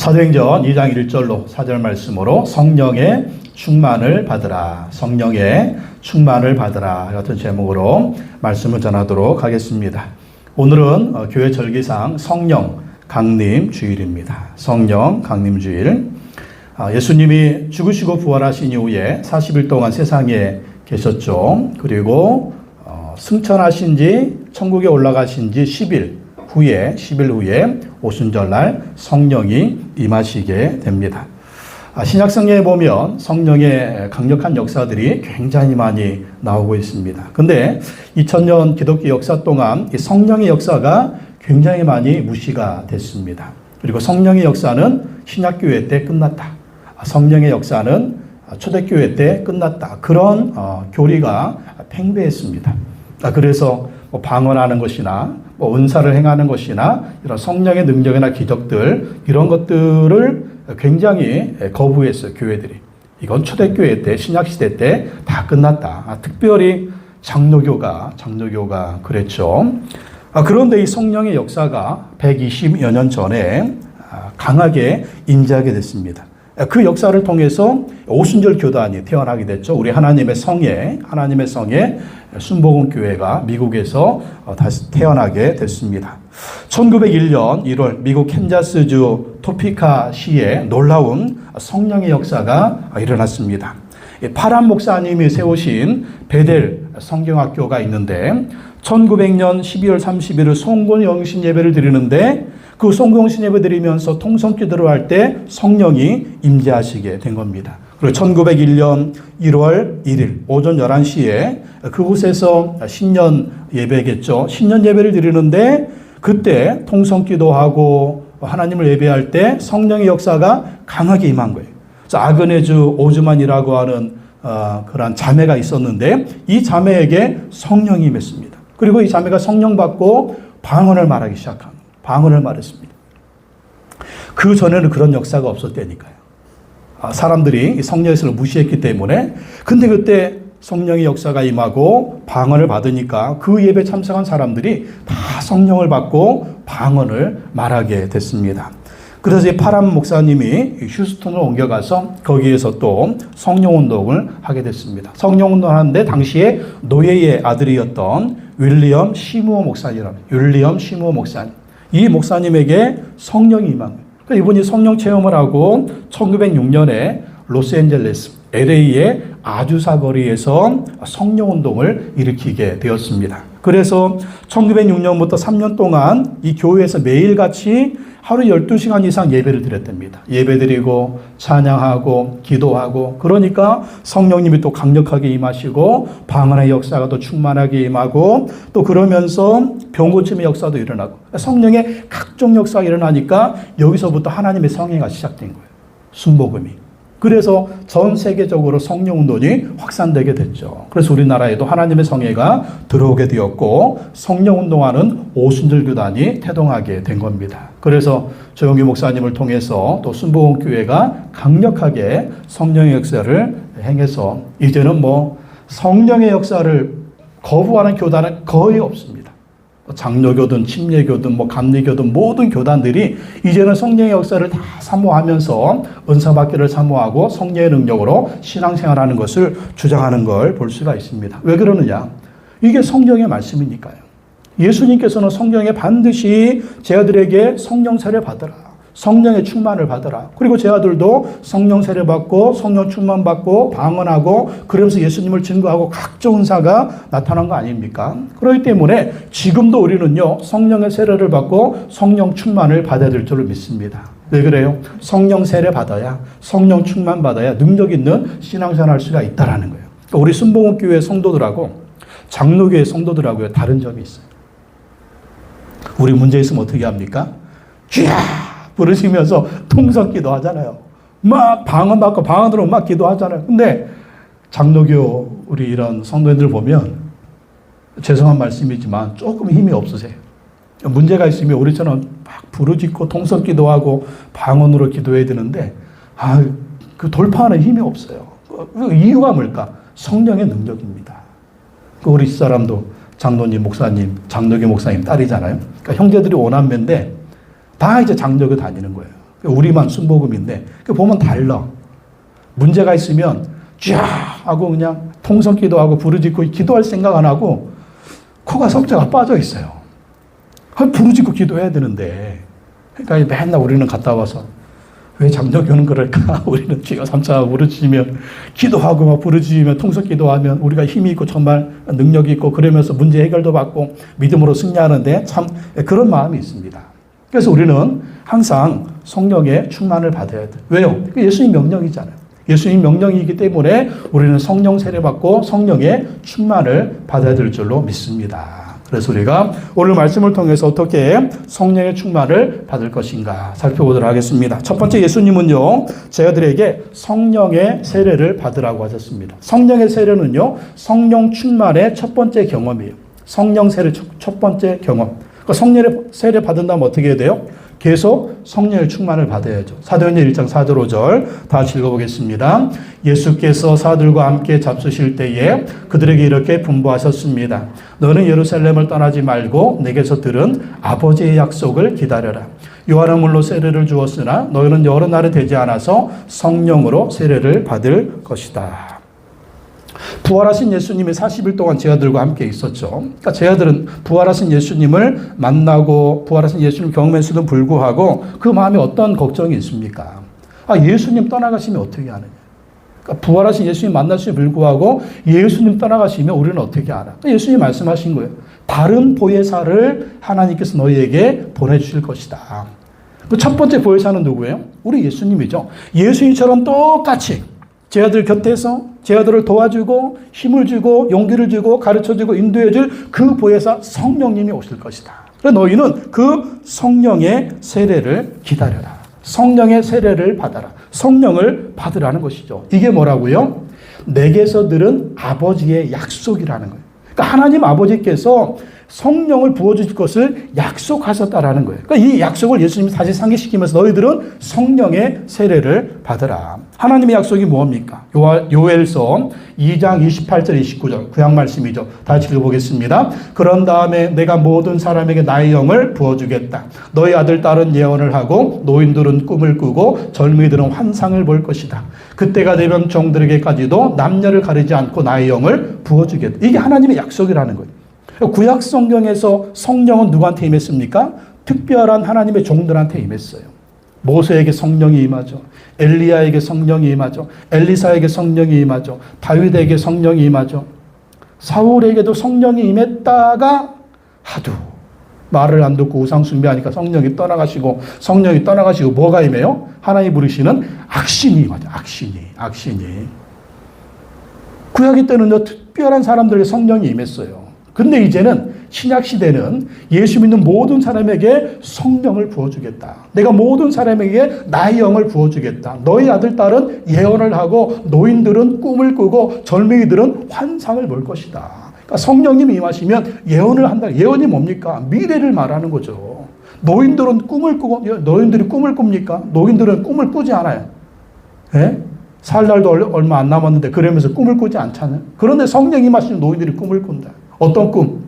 사도행전 2장 1절로 4절 말씀으로 성령의 충만을 받으라, 성령의 충만을 받으라 같은 제목으로 말씀을 전하도록 하겠습니다. 오늘은 교회 절기상 성령 강림 주일입니다. 성령 강림 주일. 예수님이 죽으시고 부활하신 이후에 40일 동안 세상에 계셨죠. 그리고 승천하신 지 천국에 올라가신 지 10일 후에 오순절날 성령이 임하시게 됩니다. 신약 성경에 보면 성령의 강력한 역사들이 굉장히 많이 나오고 있습니다. 근데 2000년 기독교 역사 동안 이 성령의 역사가 굉장히 많이 무시가 됐습니다. 그리고 성령의 역사는 신약교회 때 끝났다. 성령의 역사는 초대교회 때 끝났다. 그런 교리가 팽배했습니다. 그래서 방언하는 것이나 은사를 행하는 것이나 이런 성령의 능력이나 기적들 이런 것들을 굉장히 거부했어요. 교회들이. 이건 초대교회 때 신약시대 때 다 끝났다. 특별히 장로교가 그랬죠. 그런데 이 성령의 역사가 120여 년 전에 강하게 임재하게 됐습니다. 그 역사를 통해서 오순절 교단이 태어나게 됐죠. 우리 하나님의 성에 순복음교회가 미국에서 다시 태어나게 됐습니다. 1901년 1월 미국 캔자스주 토피카 시에 놀라운 성령의 역사가 일어났습니다. 파란 목사님이 세우신 베델 성경학교가 있는데 1900년 12월 30일 송곤영신 예배를 드리는데 그 송공신 예배 드리면서 통성기도를 할 때 성령이 임재하시게 된 겁니다. 그리고 1901년 1월 1일 오전 11시에 그곳에서 신년 예배겠죠. 신년 예배를 드리는데 그때 통성기도하고 하나님을 예배할 때 성령의 역사가 강하게 임한 거예요. 그래서 아그네주 오즈만이라고 하는 그런 자매가 있었는데 이 자매에게 성령이 임했습니다. 그리고 이 자매가 성령 받고 방언을 말하기 시작합니다. 방언을 말했습니다. 그 전에는 그런 역사가 없었다니까요. 사람들이 성령의 역사를 무시했기 때문에. 근데 그때 성령의 역사가 임하고 방언을 받으니까 그 예배 참석한 사람들이 다 성령을 받고 방언을 말하게 됐습니다. 그래서 이 파란 목사님이 휴스턴으로 옮겨가서 거기에서 또 성령운동을 하게 됐습니다. 성령운동을 하는데 당시에 노예의 아들이었던 윌리엄 시무어 목사님. 이 목사님에게 성령이 임한 거예요. 그러니까 이분이 성령 체험을 하고 1906년에 로스앤젤레스, LA의 아주사 거리에서 성령운동을 일으키게 되었습니다. 그래서 1906년부터 3년 동안 이 교회에서 매일같이 하루 12시간 이상 예배를 드렸답니다. 예배드리고 찬양하고 기도하고 그러니까 성령님이 또 강력하게 임하시고 방언의 역사가 또 충만하게 임하고 또 그러면서 병고침의 역사도 일어나고 성령의 각종 역사가 일어나니까 여기서부터 하나님의 성회가 시작된 거예요. 순복음이. 그래서 전 세계적으로 성령운동이 확산되게 됐죠. 그래서 우리나라에도 하나님의 성회가 들어오게 되었고 성령운동하는 오순절 교단이 태동하게 된 겁니다. 그래서 조영규 목사님을 통해서 또 순복음교회가 강력하게 성령의 역사를 행해서 이제는 성령의 역사를 거부하는 교단은 거의 없습니다. 장로교든 침례교든 감리교든 모든 교단들이 이제는 성령의 역사를 다 사모하면서 은사받기를 사모하고 성령의 능력으로 신앙생활하는 것을 주장하는 걸 볼 수가 있습니다. 왜 그러느냐? 이게 성령의 말씀이니까요. 예수님께서는 성령에 반드시 제 아들에게 성령 세례 받으라. 성령의 충만을 받으라. 그리고 제 아들도 성령 세례 받고 성령 충만 받고 방언하고 그러면서 예수님을 증거하고 각종 은사가 나타난 거 아닙니까? 그렇기 때문에 지금도 우리는요 성령의 세례를 받고 성령 충만을 받아야 될 줄을 믿습니다. 왜 그래요? 성령 세례 받아야 성령 충만 받아야 능력 있는 신앙생활 할 수가 있다라는 거예요. 우리 순복음교회 성도들하고 장로교회 성도들하고요 다른 점이 있어요. 우리 문제 있으면 어떻게 합니까? 쥐야 부르시면서 통성기도 하잖아요. 막 방언 받고 방언으로 막 기도하잖아요. 근데 장로교 우리 이런 성도님들 보면 죄송한 말씀이지만 조금 힘이 없으세요. 문제가 있으면 우리처럼 막 부르짖고 통성기도하고 방언으로 기도해야 되는데 그 돌파하는 힘이 없어요. 그 이유가 뭘까? 성령의 능력입니다. 우리 집사람도 장로님, 목사님, 장로교 목사님 딸이잖아요. 그러니까 형제들이 오남매인데 다 이제 장로교 다니는 거예요. 우리만 순복음인데 보면 달라. 문제가 있으면 쫙 하고 그냥 통성기도하고 부르짖고 기도할 생각 안 하고 코가 석자가 빠져 있어요. 부르짖고 기도해야 되는데 그러니까 맨날 우리는 갔다 와서 왜 장로교는 그럴까? 우리는 기가 삼차 부르짖으면 기도하고 막 부르짖으면 통성기도하면 우리가 힘이 있고 정말 능력이 있고 그러면서 문제 해결도 받고 믿음으로 승리하는데 참 그런 마음이 있습니다. 그래서 우리는 항상 성령의 충만을 받아야 돼요. 왜요? 예수님 명령이잖아요. 예수님 명령이기 때문에 우리는 성령 세례받고 성령의 충만을 받아야 될 줄로 믿습니다. 그래서 우리가 오늘 말씀을 통해서 어떻게 성령의 충만을 받을 것인가 살펴보도록 하겠습니다. 첫 번째, 예수님은요, 저희들에게 성령의 세례를 받으라고 하셨습니다. 성령의 세례는요, 성령 충만의 첫 번째 경험이에요. 성령 세례 첫 번째 경험. 성령의 세례 받은다면 어떻게 해야 돼요? 계속 성령의 충만을 받아야죠. 사도행전 1장 4절 5절 다 같이 읽어보겠습니다. 예수께서 사들과 함께 잡수실 때에 그들에게 이렇게 분부하셨습니다. 너는 예루살렘을 떠나지 말고 내게서 들은 아버지의 약속을 기다려라. 요한은 물로 세례를 주었으나 너희는 여러 날이 되지 않아서 성령으로 세례를 받을 것이다. 부활하신 예수님이 40일 동안 제자들과 함께 있었죠. 그러니까 제자들은 부활하신 예수님을 만나고 부활하신 예수님을 경험했음에도 불구하고 그 마음에 어떤 걱정이 있습니까? 예수님 떠나가시면 어떻게 하느냐. 그러니까 부활하신 예수님 만났음에 불구하고 예수님 떠나가시면 우리는 어떻게 하나. 그러니까 예수님 말씀하신 거예요. 다른 보혜사를 하나님께서 너희에게 보내주실 것이다. 그 첫 번째 보혜사는 누구예요? 우리 예수님이죠. 예수님처럼 똑같이 제자들 곁에서 제자들을 도와주고 힘을 주고 용기를 주고 가르쳐주고 인도해줄 그 보혜사 성령님이 오실 것이다. 그래서 너희는 그 성령의 세례를 기다려라. 성령의 세례를 받아라. 성령을 받으라는 것이죠. 이게 뭐라고요? 내게서 들은 아버지의 약속이라는 거예요. 그러니까 하나님 아버지께서 성령을 부어주실 것을 약속하셨다라는 거예요. 그러니까 이 약속을 예수님이 다시 상기시키면서 너희들은 성령의 세례를 받으라. 하나님의 약속이 뭡니까? 요엘서 2장 28절 29절 구약 말씀이죠. 다시 읽어보겠습니다. 그런 다음에 내가 모든 사람에게 나의 영을 부어주겠다. 너희 아들 딸은 예언을 하고 노인들은 꿈을 꾸고 젊은이들은 환상을 볼 것이다. 그때가 되면 종들에게까지도 남녀를 가리지 않고 나의 영을 부어주겠다. 이게 하나님의 약속이라는 거예요. 구약 성경에서 성령은 누구한테 임했습니까? 특별한 하나님의 종들한테 임했어요. 모세에게 성령이 임하죠. 엘리야에게 성령이 임하죠. 엘리사에게 성령이 임하죠. 다윗에게 성령이 임하죠. 사울에게도 성령이 임했다가 하도 말을 안 듣고 우상 숭배하니까 성령이 떠나가시고 뭐가 임해요? 하나님 부르시는 악신이 임하죠. 악신이. 구약의 때는요, 특별한 사람들에게 성령이 임했어요. 근데 이제는 신약 시대는 예수 믿는 모든 사람에게 성령을 부어주겠다. 내가 모든 사람에게 나의 영을 부어주겠다. 너희 아들, 딸은 예언을 하고 노인들은 꿈을 꾸고 젊은이들은 환상을 볼 것이다. 그러니까 성령님이 임하시면 예언을 한다. 예언이 뭡니까? 미래를 말하는 거죠. 노인들은 꿈을 꾸고, 노인들이 꿈을 꿉니까? 노인들은 꿈을 꾸지 않아요. 예? 살 날도 얼마 안 남았는데 그러면서 꿈을 꾸지 않잖아요. 그런데 성령이 임하시면 노인들이 꿈을 꾼다. 어떤 꿈?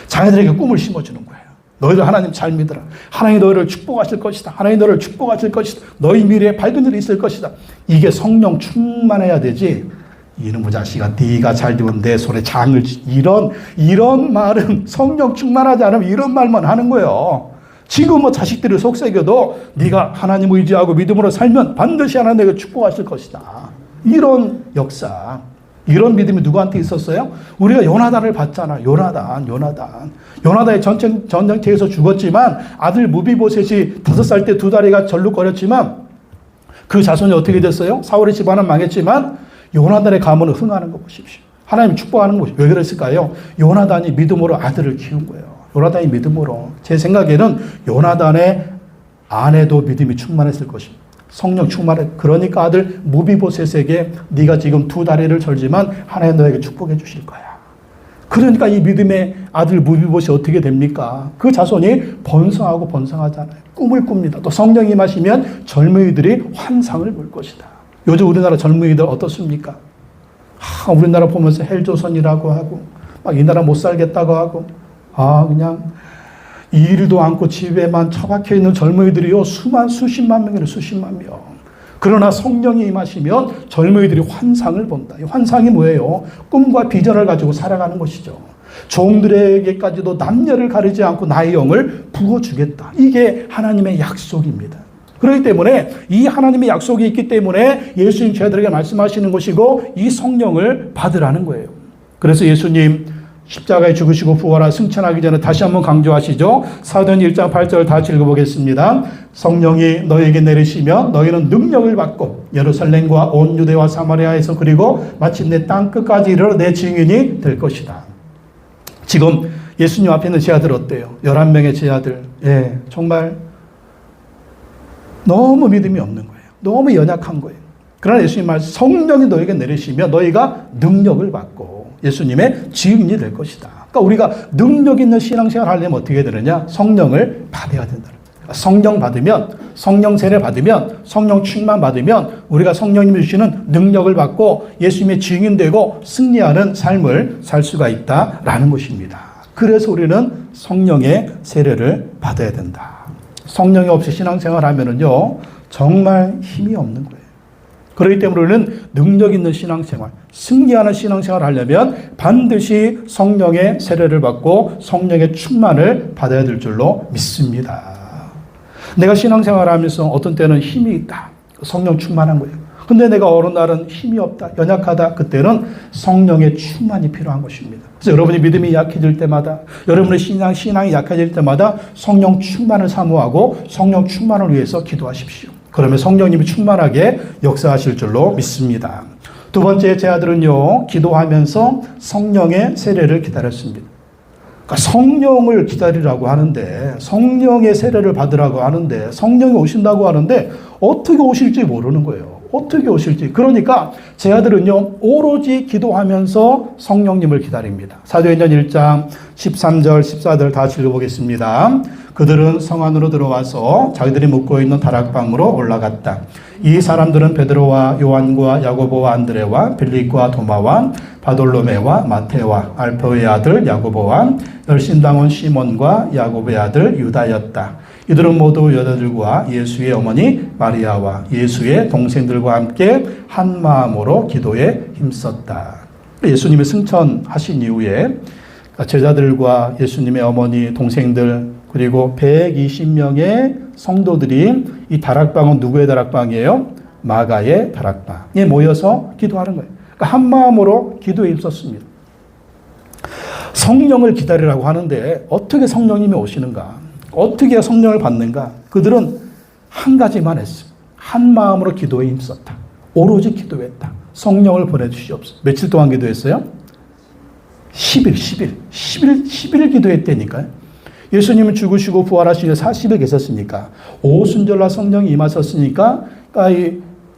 자녀들에게 꿈을 심어주는 거예요. 너희들 하나님 잘 믿어라. 하나님 너희를 축복하실 것이다. 하나님 너희를 축복하실 것이다. 너희 미래에 밝은 일이 있을 것이다. 이게 성령 충만해야 되지. 이놈의 자식아, 네가 잘 되면 내 손에 장을 이런 말은 성령 충만하지 않으면 이런 말만 하는 거예요. 지금 자식들을 속삭여도 네가 하나님 의지하고 믿음으로 살면 반드시 하나님 내가 축복하실 것이다. 이런 역사. 이런 믿음이 누구한테 있었어요? 우리가 요나단을 봤잖아. 요나단이 전쟁터에서 죽었지만 아들 무비보셋이 5살 때 2다리가 절룩거렸지만 그 자손이 어떻게 됐어요? 사울의 집안은 망했지만 요나단의 가문은 흥하는 거 보십시오. 하나님 축복하는 것이 왜 그랬을까요? 요나단이 믿음으로 아들을 키운 거예요. 요나단이 믿음으로. 제 생각에는 요나단의 아내도 믿음이 충만했을 것입니다. 성령 충만해. 그러니까 아들 무비보셋에게 네가 지금 2다리를 절지만 하나님 너에게 축복해 주실 거야. 그러니까 이 믿음의 아들 무비보셋이 어떻게 됩니까? 그 자손이 번성하잖아요. 꿈을 꿉니다. 또 성령이 임하시면 젊은이들이 환상을 볼 것이다. 요즘 우리나라 젊은이들 어떻습니까? 우리나라 보면서 헬조선이라고 하고 막 이 나라 못 살겠다고 하고 그냥 일도 않고 집에만 처박혀 있는 젊은이들이요, 수십만 명이에요, 수십만 명. 그러나 성령이 임하시면 젊은이들이 환상을 본다. 이 환상이 뭐예요? 꿈과 비전을 가지고 살아가는 것이죠. 종들에게까지도 남녀를 가리지 않고 나의 영을 부어주겠다. 이게 하나님의 약속입니다. 그렇기 때문에 이 하나님의 약속이 있기 때문에 예수님 저희들에게 말씀하시는 것이고 이 성령을 받으라는 거예요. 그래서 예수님 십자가에 죽으시고 부활하 승천하기 전에 다시 한번 강조하시죠. 사도행 1장 8절 다 읽어보겠습니다. 성령이 너에게 내리시며 너희는 능력을 받고 예루살렘과 온 유대와 사마리아에서 그리고 마침내 땅 끝까지 이르러 내 증인이 될 것이다. 지금 예수님 앞에 있는 제자들 어때요? 11명의 제자들. 예, 정말 너무 믿음이 없는 거예요. 너무 연약한 거예요. 그러나 예수님 말씀, 성령이 너에게 내리시며 너희가 능력을 받고 예수님의 증인이 될 것이다. 그러니까 우리가 능력 있는 신앙생활 하려면 어떻게 되느냐? 성령을 받아야 된다. 성령 받으면, 성령 세례 받으면, 성령 충만 받으면 우리가 성령님이 주시는 능력을 받고 예수님의 증인되고 승리하는 삶을 살 수가 있다라는 것입니다. 그래서 우리는 성령의 세례를 받아야 된다. 성령이 없이 신앙생활 하면은요, 정말 힘이 없는 거예요. 그렇기 때문에 우리는 능력 있는 신앙생활, 승리하는 신앙생활을 하려면 반드시 성령의 세례를 받고 성령의 충만을 받아야 될 줄로 믿습니다. 내가 신앙생활을 하면서 어떤 때는 힘이 있다. 성령 충만한 거예요. 근데 내가 어느 날은 힘이 없다, 연약하다. 그때는 성령의 충만이 필요한 것입니다. 그래서 여러분이 믿음이 약해질 때마다, 여러분의 신앙이 약해질 때마다 성령 충만을 사모하고 성령 충만을 위해서 기도하십시오. 그러면 성령님이 충만하게 역사하실 줄로 믿습니다. 두 번째 제자들은요, 기도하면서 성령의 세례를 기다렸습니다. 그러니까 성령을 기다리라고 하는데, 성령의 세례를 받으라고 하는데, 성령이 오신다고 하는데 어떻게 오실지 모르는 거예요. 어떻게 오실지. 그러니까 제자들은요, 오로지 기도하면서 성령님을 기다립니다. 사도행전 1장 13절 14절 다 읽어보겠습니다. 그들은 성 안으로 들어와서 자기들이 묵고 있는 다락방으로 올라갔다. 이 사람들은 베드로와 요한과 야고보와 안드레와 빌립과 도마와 바돌로메와 마테와 알페오의 아들 야고보와 열심당원 시몬과 야고보의 아들 유다였다. 이들은 모두 여자들과 예수의 어머니 마리아와 예수의 동생들과 함께 한 마음으로 기도에 힘썼다. 예수님이 승천하신 이후에 제자들과 예수님의 어머니, 동생들, 그리고 120명의 성도들이 이 다락방은 누구의 다락방이에요? 마가의 다락방에 모여서 기도하는 거예요. 그러니까 한 마음으로 기도에 힘썼습니다. 성령을 기다리라고 하는데 어떻게 성령님이 오시는가? 어떻게 성령을 받는가? 그들은 한 가지만 했습니다. 한 마음으로 기도에 힘썼다. 오로지 기도했다. 성령을 보내주시옵소서. 며칠 동안 기도했어요? 10일 기도했다니까요. 예수님은 죽으시고 부활하시고 40일 계셨으니까, 오순절날 성령이 임하셨으니까,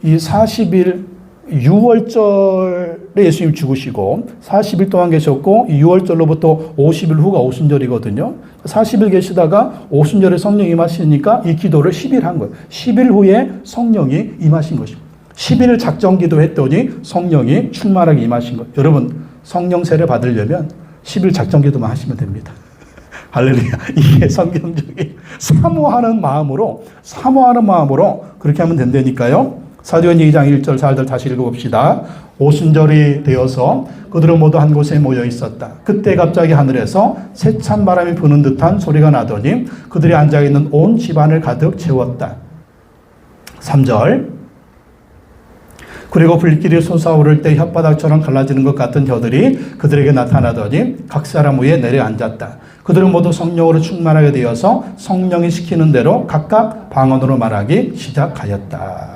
이 40일 6월절에 예수님 죽으시고 40일 동안 계셨고, 6월절로부터 50일 후가 오순절이거든요. 40일 계시다가 오순절에 성령이 임하시니까 이 기도를 10일 한 거예요. 10일 후에 성령이 임하신 것입니다. 10일 작정 기도했더니 성령이 충만하게 임하신 거예요. 여러분, 성령 세례 받으려면 10일 작정 기도만 하시면 됩니다. 할렐루야. 이게 성경적인 사모하는 마음으로 그렇게 하면 된다니까요. 사도행전 2장 1절 4절 다시 읽어봅시다. 오순절이 되어서 그들은 모두 한 곳에 모여 있었다. 그때 갑자기 하늘에서 세찬 바람이 부는 듯한 소리가 나더니 그들이 앉아있는 온 집안을 가득 채웠다. 3절. 그리고 불길이 솟아오를 때 혓바닥처럼 갈라지는 것 같은 혀들이 그들에게 나타나더니 각 사람 위에 내려앉았다. 그들은 모두 성령으로 충만하게 되어서 성령이 시키는 대로 각각 방언으로 말하기 시작하였다.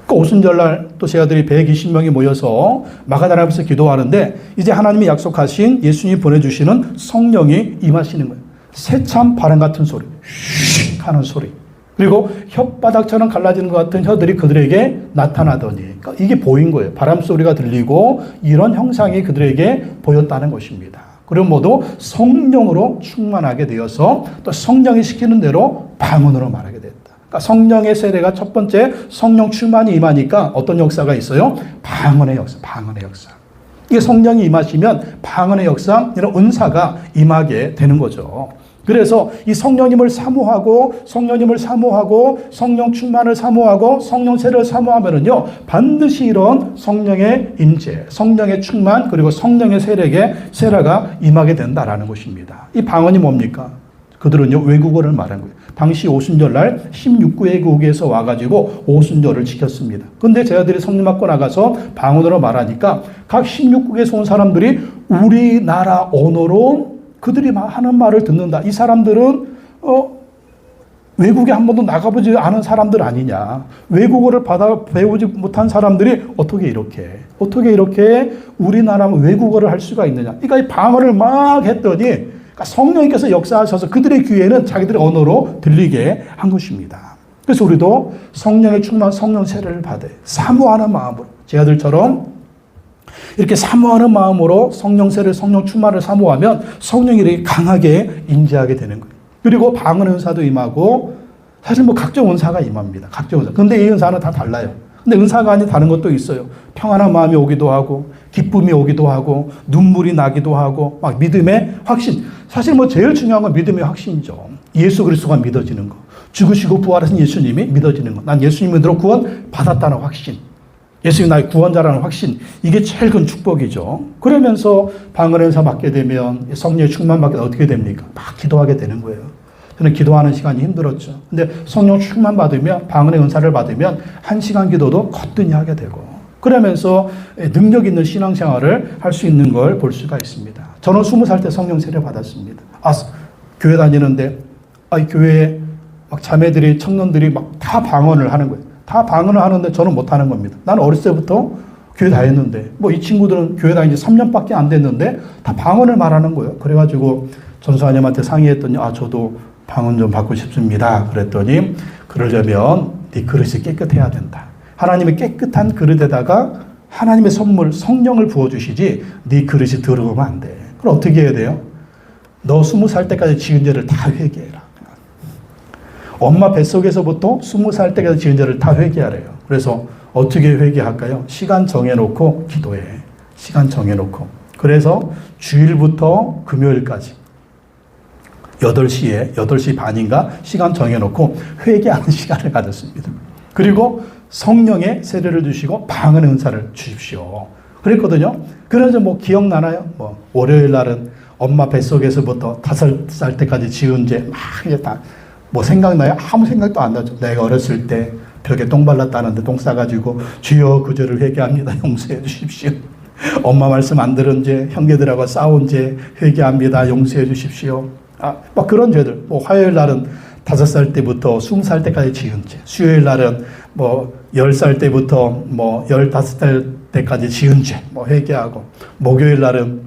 그 오순절날 또 제자들이 120명이 모여서 마가다라 앞에서 기도하는데, 이제 하나님이 약속하신 예수님이 보내주시는 성령이 임하시는 거예요. 새참 바람 같은 소리, 휙 하는 소리, 그리고 혓바닥처럼 갈라지는 것 같은 혀들이 그들에게 나타나더니, 그러니까 이게 보인 거예요. 바람 소리가 들리고 이런 형상이 그들에게 보였다는 것입니다. 그리고 모두 성령으로 충만하게 되어서 또 성령이 시키는 대로 방언으로 말하게 됐다. 그러니까 성령의 세례가 첫 번째, 성령 충만이 임하니까 어떤 역사가 있어요? 방언의 역사, 방언의 역사. 이게 성령이 임하시면 방언의 역사, 이런 은사가 임하게 되는 거죠. 그래서 이 성령님을 사모하고 성령 충만을 사모하고 성령 세례를 사모하면은요, 반드시 이런 성령의 임재, 성령의 충만, 그리고 성령의 세례가 임하게 된다라는 것입니다. 이 방언이 뭡니까? 그들은요, 외국어를 말한 거예요. 당시 오순절날 16개국에서 와가지고 오순절을 지켰습니다. 근데 제자들이 성령 받고 나가서 방언으로 말하니까 각 16국에서 온 사람들이 우리나라 언어로 그들이 하는 말을 듣는다. 이 사람들은 외국에 한 번도 나가보지 않은 사람들 아니냐. 외국어를 배우지 못한 사람들이 어떻게 이렇게 우리나라 외국어를 할 수가 있느냐. 그러니까 이 방언을 막 했더니 성령님께서 역사하셔서 그들의 귀에는 자기들의 언어로 들리게 한 것입니다. 그래서 우리도 성령의 충만, 성령 세례를 받아요. 사모하는 마음으로, 제자들처럼 이렇게 사모하는 마음으로 성령 세례, 성령 충만을 사모하면 성령이 이렇게 강하게 임재하게 되는 거예요. 그리고 방언 은사도 임하고, 사실 뭐 각종 은사가 임합니다. 각종 은사. 근데 이 은사는 다 달라요. 근데 은사가 아닌 다른 것도 있어요. 평안한 마음이 오기도 하고, 기쁨이 오기도 하고, 눈물이 나기도 하고, 막 믿음의 확신. 사실 뭐 제일 중요한 건 믿음의 확신이죠. 예수 그리스도가 믿어지는 거. 죽으시고 부활하신 예수님이 믿어지는 거. 난 예수님으로 구원 받았다는 확신. 예수님이 나의 구원자라는 확신. 이게 제일 큰 축복이죠. 그러면서 방언 은사 받게 되면, 성령의 충만 받게 되면 어떻게 됩니까? 막 기도하게 되는 거예요. 저는 기도하는 시간이 힘들었죠. 근데 성령 충만 받으면, 방언의 은사를 받으면 1시간 기도도 거뜬히 하게 되고, 그러면서 능력 있는 신앙생활을 할 수 있는 걸 볼 수가 있습니다. 저는 20살 때 성령 세례 받았습니다. 교회 다니는데, 교회에 막 자매들이, 청년들이 막 다 방언을 하는 거예요. 다 방언을 하는데 저는 못 하는 겁니다. 나는 어렸을 때부터 교회 다녔는데, 뭐 이 친구들은 교회 다닌 지 3년밖에 안 됐는데 다 방언을 말하는 거예요. 그래가지고 전수아님한테 상의했더니, 저도 방언 좀 받고 싶습니다. 그랬더니, 그러려면 네 그릇이 깨끗해야 된다. 하나님의 깨끗한 그릇에다가 하나님의 선물, 성령을 부어주시지 네 그릇이 더러우면 안 돼. 그럼 어떻게 해야 돼요? 너 20살 때까지 지은 죄를 다 회개해라. 엄마 뱃속에서부터 20살 때까지 지은 죄를 다 회개하래요. 그래서 어떻게 회개할까요? 시간 정해놓고 기도해. 시간 정해놓고. 그래서 주일부터 금요일까지 8시 반인가 시간 정해놓고 회개하는 시간을 가졌습니다. 그리고 성령의 세례를 주시고 방언의 은사를 주십시오. 그랬거든요. 그래서 뭐 기억나나요? 뭐 월요일 날은 엄마 뱃속에서부터 5살 때까지 지은 죄 막 이제 다 뭐 생각나요? 아무 생각도 안 나죠. 내가 어렸을 때 벽에 똥 발랐다는데 똥 싸가지고 주여 그 죄를 회개합니다. 용서해 주십시오. 엄마 말씀 안 들은 죄, 형제들하고 싸운 죄 회개합니다. 용서해 주십시오. 막 그런 죄들. 뭐 화요일 날은 5살 때부터 20살 때까지 지은 죄. 수요일 날은 뭐 10살 때부터 뭐 15살 때까지 지은 죄. 뭐 회개하고. 목요일 날은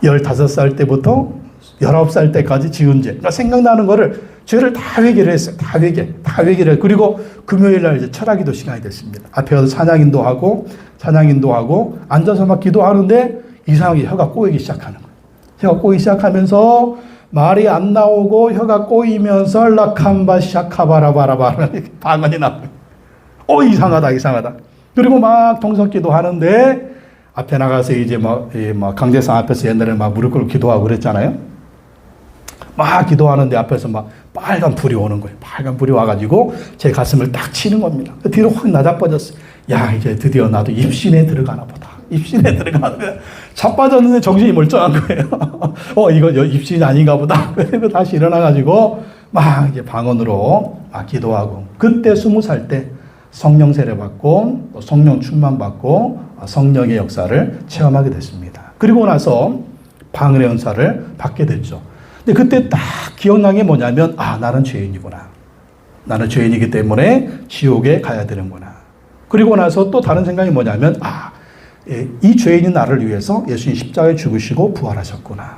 15살 때부터 19살 때까지 지은 죄. 그러니까 생각나는 거를 죄를 다 회개를 했어요. 다 회개를. 그리고 금요일 날 이제 철학기도 시간이 됐습니다. 앞에 가서 찬양인도 하고 앉아서 막 기도하는데 이상하게 혀가 꼬이기 시작하는 거예요. 혀가 꼬이기 시작하면서 말이 안 나오고 혀가 꼬이면서 락함바 샤카바라바라바라 방언이 나와요. 이상하다. 그리고 막 동성기도 하는데 앞에 나가서 이제 막 강제상 앞에서 옛날에 막 무릎 꿇고 기도하고 그랬잖아요. 막 기도하는데 앞에서 막 빨간 불이 오는 거예요. 빨간 불이 와가지고 제 가슴을 딱 치는 겁니다. 뒤로 확 나자빠졌어요. 야, 이제 드디어 나도 입신에 들어가나 보다. 자빠졌는데 정신이 멀쩡한 거예요. 이거 입신이 아닌가 보다. 그리고 다시 일어나가지고 막 이제 방언으로 막 기도하고, 그때 20살 때 성령 세례 받고 성령 충만 받고 성령의 역사를 체험하게 됐습니다. 그리고 나서 방언의 은사를 받게 됐죠. 근데 그때 딱 기억난 게 뭐냐면, 나는 죄인이구나. 나는 죄인이기 때문에 지옥에 가야 되는구나. 그리고 나서 또 다른 생각이 뭐냐면, 이 죄인인 나를 위해서 예수님 십자가에 죽으시고 부활하셨구나.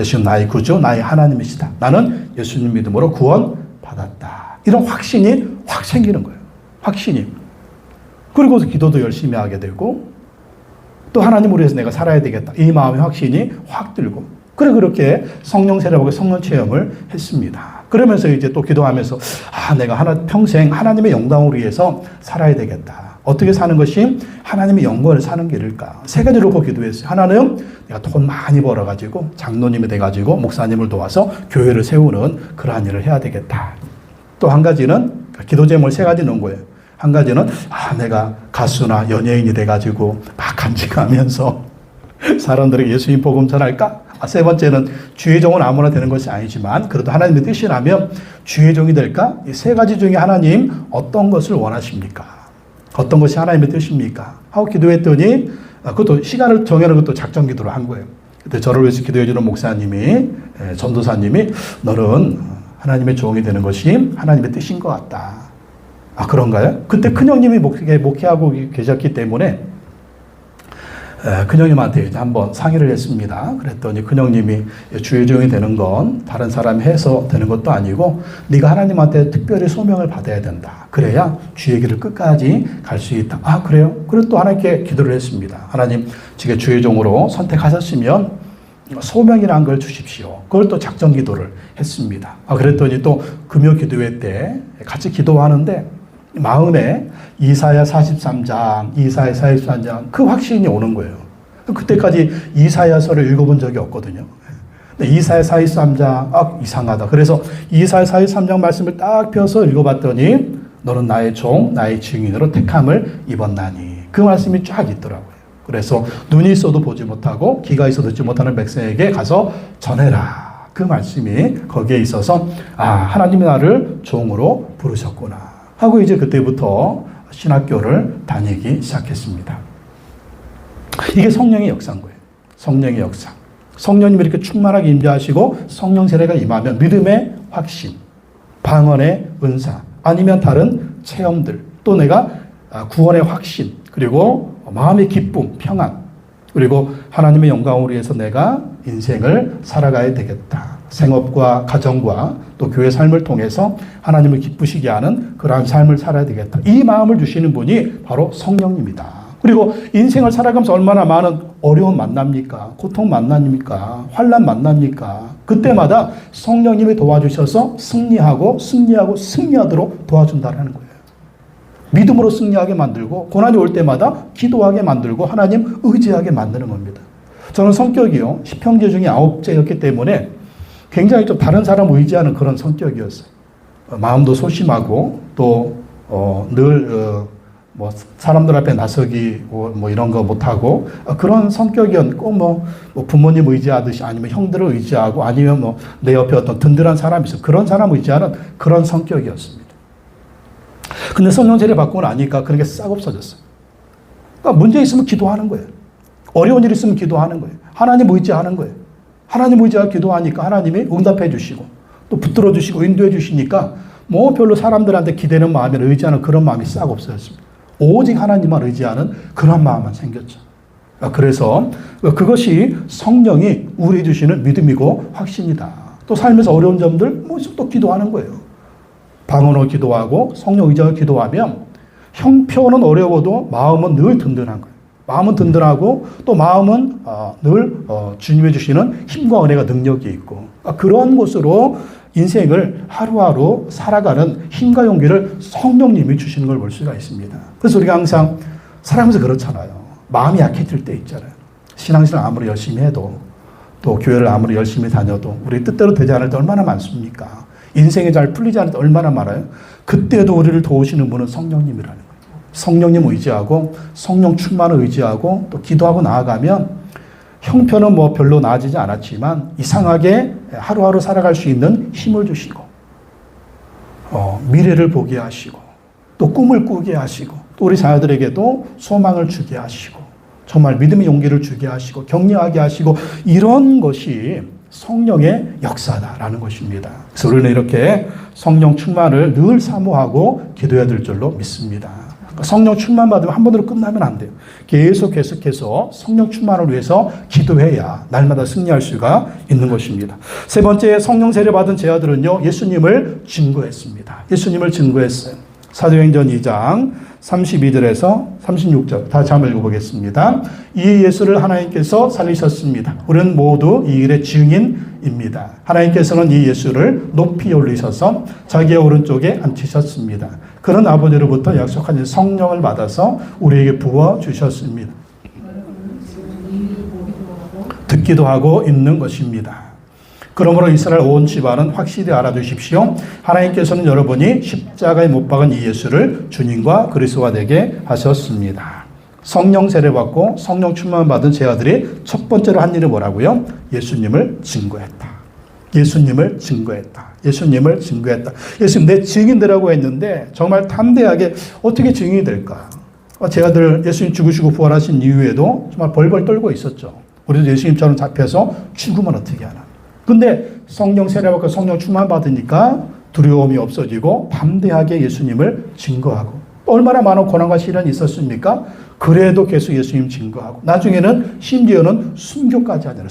예수님 나의 구주, 나의 하나님이시다. 나는 예수님 믿음으로 구원받았다. 이런 확신이 확 생기는 거예요. 확신이. 그리고 기도도 열심히 하게 되고, 또 하나님을 위해서 내가 살아야 되겠다. 이 마음의 확신이 확 들고, 그렇게 성령 세례받고 성령 체험을 했습니다. 그러면서 이제 또 기도하면서 내가 평생 하나님의 영광을 위해서 살아야 되겠다. 어떻게 사는 것이 하나님의 영광을 사는 길일까? 세 가지를 놓고 기도했어요. 하나는 내가 돈 많이 벌어가지고 장로님이 돼가지고 목사님을 도와서 교회를 세우는 그러한 일을 해야 되겠다. 또 한 가지는 기도 제목을 세 가지 넣은 거예요. 한 가지는 내가 가수나 연예인이 돼가지고 막 간직하면서 사람들에게 예수님 복음 전할까? 세 번째는 주의 종은 아무나 되는 것이 아니지만 그래도 하나님의 뜻이라면 주의 종이 될까? 이 세 가지 중에 하나님 어떤 것을 원하십니까? 어떤 것이 하나님의 뜻입니까? 하고 기도했더니 그것도 시간을 정해놓은 것도 작전 기도를 한 거예요. 그때 저를 위해서 기도해 주는 목사님이 전도사님이 너는 하나님의 종이 되는 것이 하나님의 뜻인 것 같다. 그런가요? 그때 큰형님이 목회하고 계셨기 때문에 큰형님한테 이제 한번 상의를 했습니다. 그랬더니 큰형님이 주의 종이 되는 건 다른 사람이 해서 되는 것도 아니고 네가 하나님한테 특별히 소명을 받아야 된다. 그래야 주의 길을 끝까지 갈 수 있다. 그래요? 그리고 또 하나님께 기도를 했습니다. 하나님, 제가 주의 종으로 선택하셨으면 소명이라는 걸 주십시오. 그걸 또 작전 기도를 했습니다. 그랬더니 또 금요 기도회 때 같이 기도하는데 마음에 이사야 43장 그 확신이 오는 거예요. 그때까지 이사야서를 읽어본 적이 없거든요. 근데 이사야 43장 이상하다. 그래서 이사야 43장 말씀을 딱 펴서 읽어봤더니 너는 나의 종, 나의 증인으로 택함을 입었나니 그 말씀이 쫙 있더라고요. 그래서 눈이 있어도 보지 못하고 귀가 있어도 듣지 못하는 백성에게 가서 전해라. 그 말씀이 거기에 있어서 하나님이 나를 종으로 부르셨구나 하고 이제 그때부터 신학교를 다니기 시작했습니다. 이게 성령의 역사인 거예요. 성령의 역사. 성령님이 이렇게 충만하게 임재하시고 성령 세례가 임하면 믿음의 확신, 방언의 은사, 아니면 다른 체험들, 또 내가 구원의 확신, 그리고 마음의 기쁨, 평안, 그리고 하나님의 영광을 위해서 내가 인생을 살아가야 되겠다. 생업과 가정과 또 교회 삶을 통해서 하나님을 기쁘시게 하는 그러한 삶을 살아야 되겠다. 이 마음을 주시는 분이 바로 성령님이다. 그리고 인생을 살아가면서 얼마나 많은 어려움 만납니까? 고통 만납니까? 환난 만납니까? 그때마다 성령님이 도와주셔서 승리하도록 도와준다는 거예요. 믿음으로 승리하게 만들고 고난이 올 때마다 기도하게 만들고 하나님 의지하게 만드는 겁니다. 저는 성격이요. 10형제 중에 9제였기 때문에 굉장히 좀 다른 사람 의지하는 그런 성격이었어요. 마음도 소심하고 또 늘 사람들 앞에 나서기 이런 거 못하고 그런 성격이었고 부모님 의지하듯이 아니면 형들을 의지하고 아니면 내 옆에 어떤 든든한 사람이 있어 그런 사람 의지하는 그런 성격이었습니다. 근데 성령 세례 받고 나니까 그런 게 싹 없어졌어요. 그러니까 문제 있으면 기도하는 거예요. 어려운 일 있으면 기도하는 거예요. 하나님 의지하는 거예요. 하나님 의지하고 기도하니까 하나님이 응답해 주시고 또 붙들어 주시고 인도해 주시니까 별로 사람들한테 기대는 마음이나 의지하는 그런 마음이 싹 없어졌습니다. 오직 하나님만 의지하는 그런 마음만 생겼죠. 그래서 그것이 성령이 우리 주시는 믿음이고 확신이다. 또 삶에서 어려운 점들 또 기도하는 거예요. 방언으로 기도하고 성령 의지하고 기도하면 형편은 어려워도 마음은 늘 든든한 거예요. 마음은 든든하고 또 마음은 늘 주님이 주시는 힘과 은혜가 능력이 있고 그런 곳으로 인생을 하루하루 살아가는 힘과 용기를 성령님이 주시는 걸 볼 수가 있습니다. 그래서 우리가 항상 살아가면서 그렇잖아요. 마음이 약해질 때 있잖아요. 신앙생활 아무리 열심히 해도 또 교회를 아무리 열심히 다녀도 우리 뜻대로 되지 않을 때 얼마나 많습니까? 인생이 잘 풀리지 않을 때 얼마나 많아요? 그때도 우리를 도우시는 분은 성령님이라는 거예요. 성령님 의지하고 성령 충만을 의지하고 또 기도하고 나아가면 형편은 별로 나아지지 않았지만 이상하게 하루하루 살아갈 수 있는 힘을 주시고 미래를 보게 하시고 또 꿈을 꾸게 하시고 또 우리 자녀들에게도 소망을 주게 하시고 정말 믿음의 용기를 주게 하시고 격려하게 하시고 이런 것이 성령의 역사다라는 것입니다. 그래서 우리는 이렇게 성령 충만을 늘 사모하고 기도해야 될 줄로 믿습니다. 성령 충만 받으면 한 번으로 끝나면 안 돼요. 계속해서 성령 충만을 위해서 기도해야 날마다 승리할 수가 있는 것입니다. 세 번째 성령 세례 받은 제자들은요. 예수님을 증거했습니다. 예수님을 증거했어요. 사도행전 2장 32절에서 36절 다시 한번 읽어보겠습니다. 이 예수를 하나님께서 살리셨습니다. 우리는 모두 이 일의 증인입니다. 하나님께서는 이 예수를 높이 올리셔서 자기의 오른쪽에 앉히셨습니다. 그런 아버지로부터 약속하신 성령을 받아서 우리에게 부어주셨습니다. 듣기도 하고 있는 것입니다. 그러므로 이스라엘 온 집안은 확실히 알아두십시오. 하나님께서는 여러분이 십자가에 못 박은 이 예수를 주님과 그리스도가 되게 하셨습니다. 성령 세례받고 성령 충만 받은 제 아들이 첫 번째로 한 일이 뭐라고요? 예수님을 증거했다. 예수님을 증거했다. 예수님을 증거했다. 예수님 내 증인되라고 했는데 정말 담대하게 어떻게 증인이 될까? 제 아들 예수님 죽으시고 부활하신 이후에도 정말 벌벌 떨고 있었죠. 우리도 예수님처럼 잡혀서 죽으면 어떻게 하나? 근데 성령 세례받고 성령 충만 받으니까 두려움이 없어지고 담대하게 예수님을 증거하고 얼마나 많은 고난과 시련이 있었습니까? 그래도 계속 예수님 증거하고 나중에는 심지어는 순교까지 하잖아요.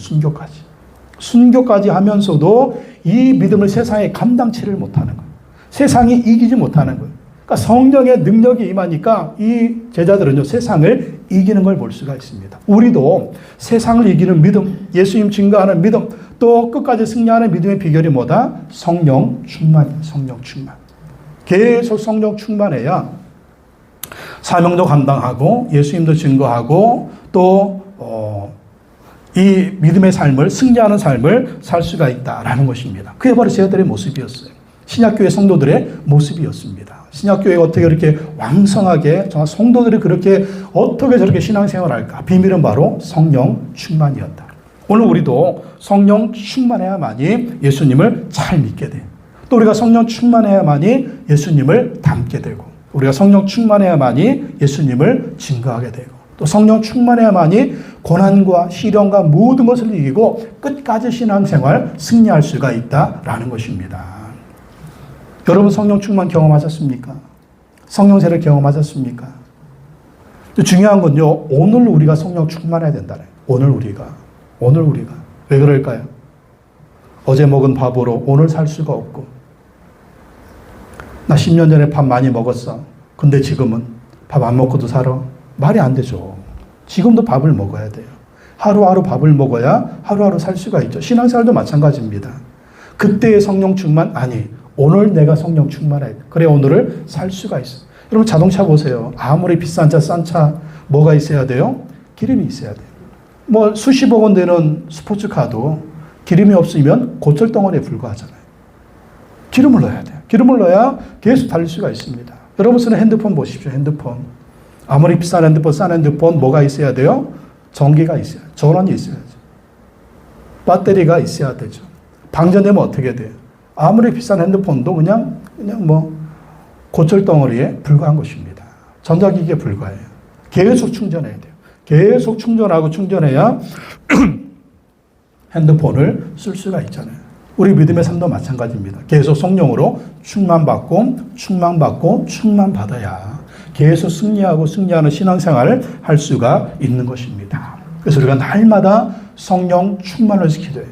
순교까지 하면서도 이 믿음을 세상에 감당치를 못하는 거예요. 세상이 이기지 못하는 거예요. 그러니까 성령의 능력이 임하니까 이 제자들은요, 세상을 이기는 걸 볼 수가 있습니다. 우리도 세상을 이기는 믿음, 예수님 증거하는 믿음, 또 끝까지 승리하는 믿음의 비결이 뭐다? 성령 충만이에요. 성령 충만. 계속 성령 충만해야 사명도 감당하고 예수님도 증거하고 또 이 믿음의 삶을 승리하는 삶을 살 수가 있다라는 것입니다. 그게 바로 제자들의 모습이었어요. 신약교회 성도들의 모습이었습니다. 신약교회가 어떻게 이렇게 왕성하게 정말 성도들이 그렇게 어떻게 저렇게 신앙생활을 할까? 비밀은 바로 성령 충만이었다. 오늘 우리도 성령 충만해야만이 예수님을 잘 믿게 돼요. 또 우리가 성령 충만해야만이 예수님을 닮게 되고 우리가 성령 충만해야만이 예수님을 증거하게 되고 또 성령 충만해야만이 고난과 시련과 모든 것을 이기고 끝까지 신앙생활 승리할 수가 있다라는 것입니다. 여러분 성령 충만 경험하셨습니까? 성령 세례 경험하셨습니까? 중요한 건요, 오늘 우리가 성령 충만해야 된다는 거예요. 오늘 우리가. 왜 그럴까요? 어제 먹은 밥으로 오늘 살 수가 없고 나 10년 전에 밥 많이 먹었어. 근데 지금은 밥 안 먹고도 살아. 말이 안 되죠. 지금도 밥을 먹어야 돼요. 하루하루 밥을 먹어야 하루하루 살 수가 있죠. 신앙생활도 마찬가지입니다. 그때의 성령 충만 아니 오늘 내가 성령 충만해. 그래 오늘을 살 수가 있어. 여러분 자동차 보세요. 아무리 비싼 차, 싼 차 뭐가 있어야 돼요? 기름이 있어야 돼요. 뭐 수십억 원 되는 스포츠카도 기름이 없으면 고철덩어리에 불과하잖아요. 기름을 넣어야 돼요. 기름을 넣어야 계속 달릴 수가 있습니다. 여러분 쓰는 핸드폰 보십시오. 핸드폰. 아무리 비싼 핸드폰, 싼 핸드폰 뭐가 있어야 돼요? 전기가 있어야 돼요. 전원이 있어야죠. 배터리가 있어야 되죠. 방전되면 어떻게 돼요? 아무리 비싼 핸드폰도 그냥 뭐 고철덩어리에 불과한 것입니다. 전자기기에 불과해요. 계속 충전해야 돼요. 계속 충전하고 충전해야 핸드폰을 쓸 수가 있잖아요. 우리 믿음의 삶도 마찬가지입니다. 계속 성령으로 충만받고 충만받아야 계속 승리하는 신앙생활을 할 수가 있는 것입니다. 그래서 우리가 날마다 성령 충만을 시키되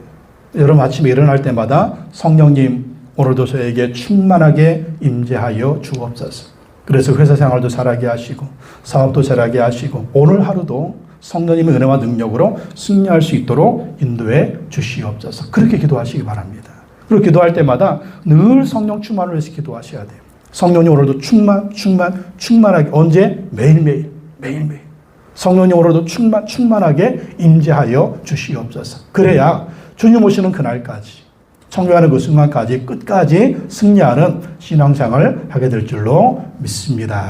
여러분 아침에 일어날 때마다 성령님 오늘도 저에게 충만하게 임재하여 주옵소서. 그래서 회사 생활도 잘하게 하시고 사업도 잘하게 하시고 오늘 하루도 성령님의 은혜와 능력으로 승리할 수 있도록 인도해 주시옵소서. 그렇게 기도하시기 바랍니다. 그리고 기도할 때마다 늘 성령 충만을 위해서 기도하셔야 돼요. 성령님 오늘도 충만하게 언제? 매일매일 성령님 오늘도 충만하게 임재하여 주시옵소서. 그래야 주님 오시는 그날까지 청교하는 그 순간까지 끝까지 승리하는 신앙생활을 하게 될 줄로 믿습니다.